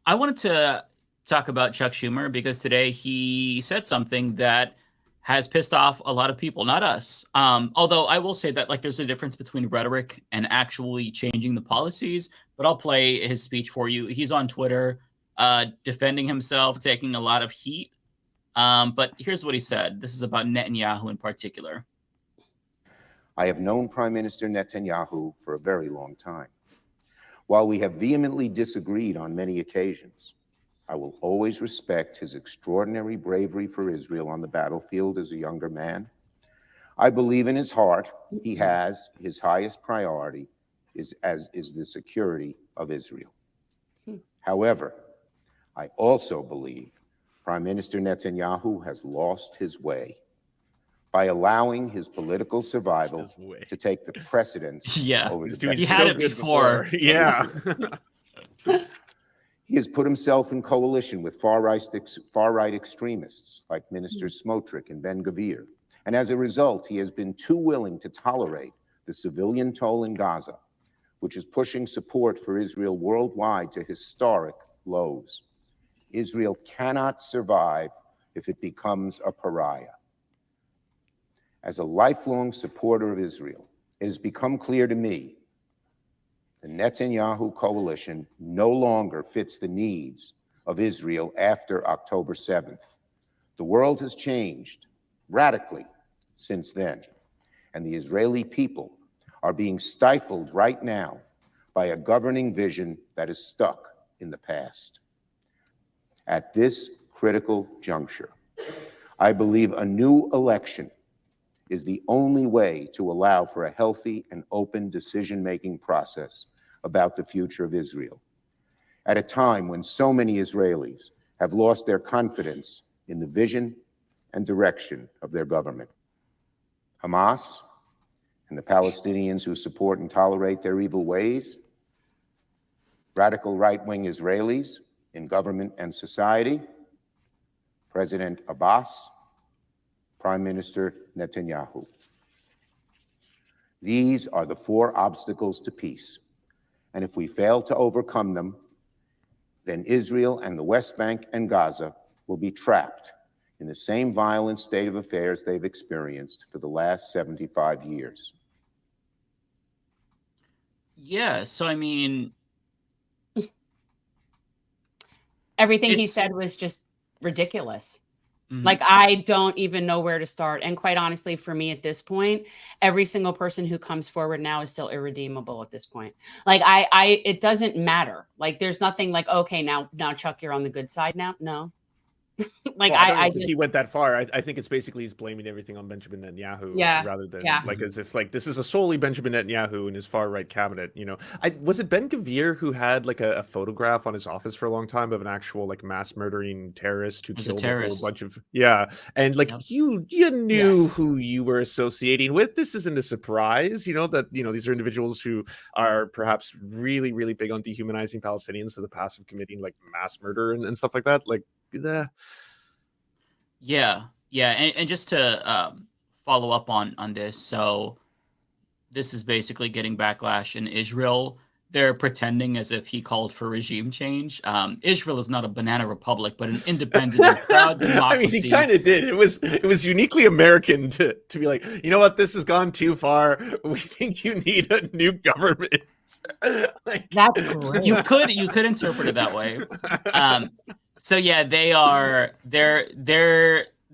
I wanted to talk about Chuck Schumer because today he said something that has pissed off a lot of people, not us. Although I will say that like there's a difference between rhetoric and actually changing the policies. But I'll play his speech for you. He's on Twitter, defending himself, taking a lot of heat. But here's what he said. This is about Netanyahu in particular. I have known Prime Minister Netanyahu for a very long time. While we have vehemently disagreed on many occasions, I will always respect his extraordinary bravery for Israel on the battlefield as a younger man. I believe in his heart he has his highest priority is the security of Israel. However, I also believe Prime Minister Netanyahu has lost his way by allowing his political survival to take the precedence over the best. He had it before. Yeah. He has put himself in coalition with far-right extremists like Ministers Smotrich and Ben-Gvir. And as a result, he has been too willing to tolerate the civilian toll in Gaza, which is pushing support for Israel worldwide to historic lows. Israel cannot survive if it becomes a pariah. As a lifelong supporter of Israel, it has become clear to me the Netanyahu coalition no longer fits the needs of Israel after October 7th. The world has changed radically since then, and the Israeli people are being stifled right now by a governing vision that is stuck in the past. At this critical juncture, I believe a new election is the only way to allow for a healthy and open decision-making process about the future of Israel, at a time when so many Israelis have lost their confidence in the vision and direction of their government. Hamas and the Palestinians who support and tolerate their evil ways, radical right-wing Israelis in government and society, President Abbas, Prime Minister Netanyahu. These are the four obstacles to peace. And if we fail to overcome them, then Israel and the West Bank and Gaza will be trapped in the same violent state of affairs they've experienced for the last 75 years. Yeah, so I mean... Everything he said was just ridiculous. Like, I don't even know where to start. And quite honestly, for me at this point, every single person who comes forward now is still irredeemable at this point. Like, it doesn't matter. Like, there's nothing like, okay, now Chuck, you're on the good side now. No. Like, well, I don't think he went that far. I think it's basically he's blaming everything on Benjamin Netanyahu rather than like as if like this is a solely Benjamin Netanyahu and his far right cabinet. You know, was it Ben-Gvir who had like a photograph on his office for a long time of an actual like mass murdering terrorist who killed a whole bunch of and like you knew who you were associating with. This isn't a surprise, you know, that these are individuals who are perhaps really, really big on dehumanizing Palestinians to the pass of committing like mass murder and stuff like that. Like and just to follow up on this, so this is basically getting backlash in Israel. They're pretending as if he called for regime change. Israel is not a banana republic, but an independent and proud democracy. I mean, he kind of did. It was uniquely American to be like, you know what, this has gone too far. We think you need a new government. Like, that's great. You could interpret it that way. So yeah, they're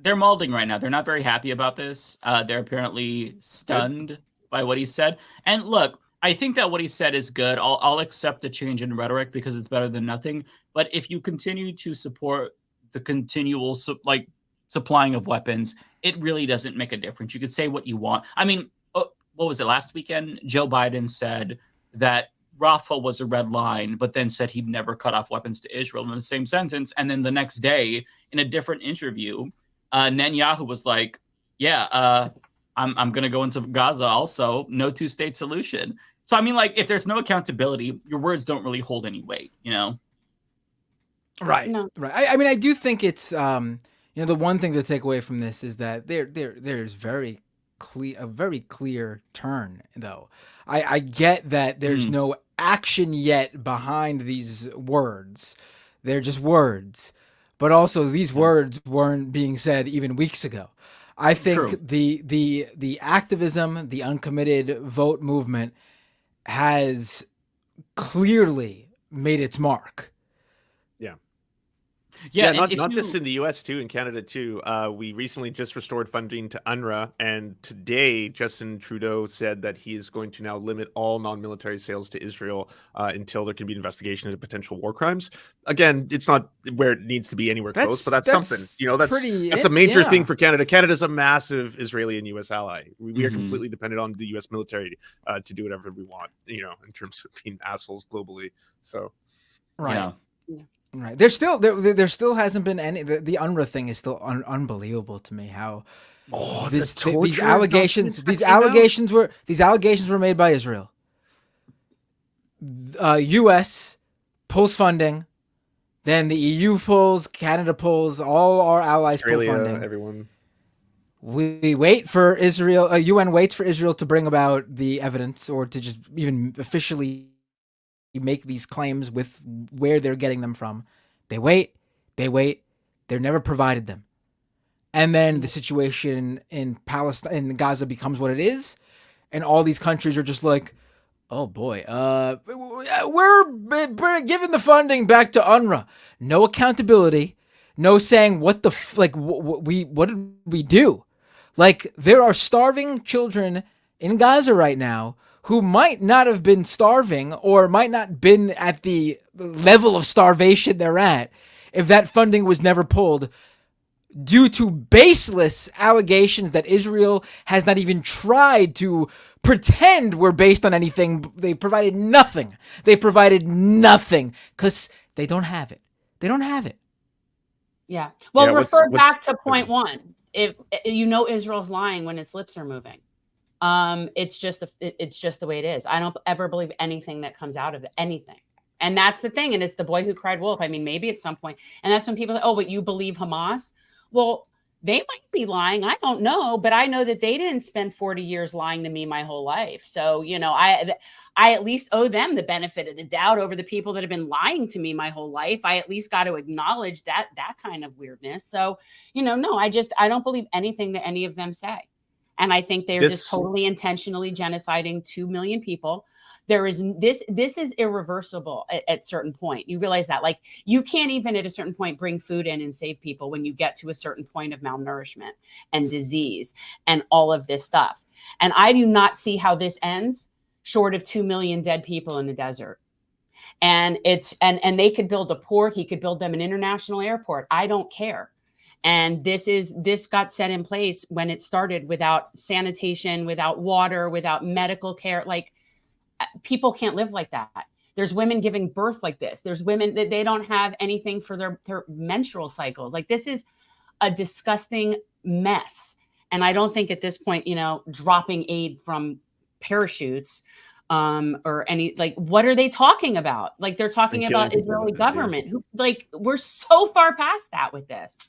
molding right now. They're not very happy about this. They're apparently stunned by what he said. And look, I think that what he said is good. I'll accept a change in rhetoric because it's better than nothing. But if you continue to support the continual supplying of weapons, it really doesn't make a difference. You could say what you want. I mean, what was it last weekend? Joe Biden said that Rafah was a red line, but then said he'd never cut off weapons to Israel in the same sentence. And then the next day, in a different interview, Netanyahu was like, I'm going to go into Gaza also. No two-state solution. So, I mean, like, if there's no accountability, your words don't really hold any weight, you know? Right. No. Right. I mean, I do think it's, the one thing to take away from this is that there's very very clear turn, though. I get that there's no action yet behind these words. They're just words. But also these words weren't being said even weeks ago. I think the activism, the uncommitted vote movement has clearly made its mark. Yeah, not just in the U.S. too, in Canada too. We recently just restored funding to UNRWA, and today Justin Trudeau said that he is going to now limit all non-military sales to Israel until there can be an investigation into potential war crimes. Again, it's not where it needs to be anywhere close, but that's something. That's a major thing for Canada. Canada's a massive Israeli and U.S. ally. We are completely dependent on the U.S. military to do whatever we want, in terms of being assholes globally. So, right. Yeah. Right. There still hasn't been any. The UNRWA thing is still unbelievable to me. How these allegations were made by Israel. U.S. pulls funding, then the EU pulls, Canada pulls, all our allies Australia, pull funding. Everyone. We wait for Israel. UN waits for Israel to bring about the evidence, or to just even officially make these claims with where they're getting them from. They wait. They're never provided them. And then the situation in Palestine, in Gaza, becomes what it is. And all these countries are just like, oh boy, we're giving the funding back to UNRWA. No accountability. No saying what did we do? Like, there are starving children in Gaza right now who might not have been starving, or might not been at the level of starvation they're at, if that funding was never pulled, due to baseless allegations that Israel has not even tried to pretend were based on anything. They provided nothing. Because they don't have it. Yeah. Well, refer back to point one. If Israel's lying when its lips are moving. It's just the way it is. I don't ever believe anything that comes out of anything. And that's the thing. And it's the boy who cried wolf. I mean, maybe at some point. And that's when people say, oh, but you believe Hamas? Well, they might be lying. I don't know. But I know that they didn't spend 40 years lying to me my whole life. So, I at least owe them the benefit of the doubt over the people that have been lying to me my whole life. I at least got to acknowledge that kind of weirdness. So, no, I don't believe anything that any of them say. And I think they're just totally intentionally genociding 2 million people. This is irreversible at certain point. You realize that, like, you can't even at a certain point bring food in and save people when you get to a certain point of malnourishment and disease and all of this stuff. And I do not see how this ends short of 2 million dead people in the desert. And and they could build a port. He could build them an international airport. I don't care. And this got set in place when it started, without sanitation, without water, without medical care. Like, people can't live like that. There's women giving birth like this. There's women that they don't have anything for their menstrual cycles. Like, this is a disgusting mess. And I don't think at this point, dropping aid from parachutes or any, like, what are they talking about? Like, they're talking about Israeli government who, like, we're so far past that with this.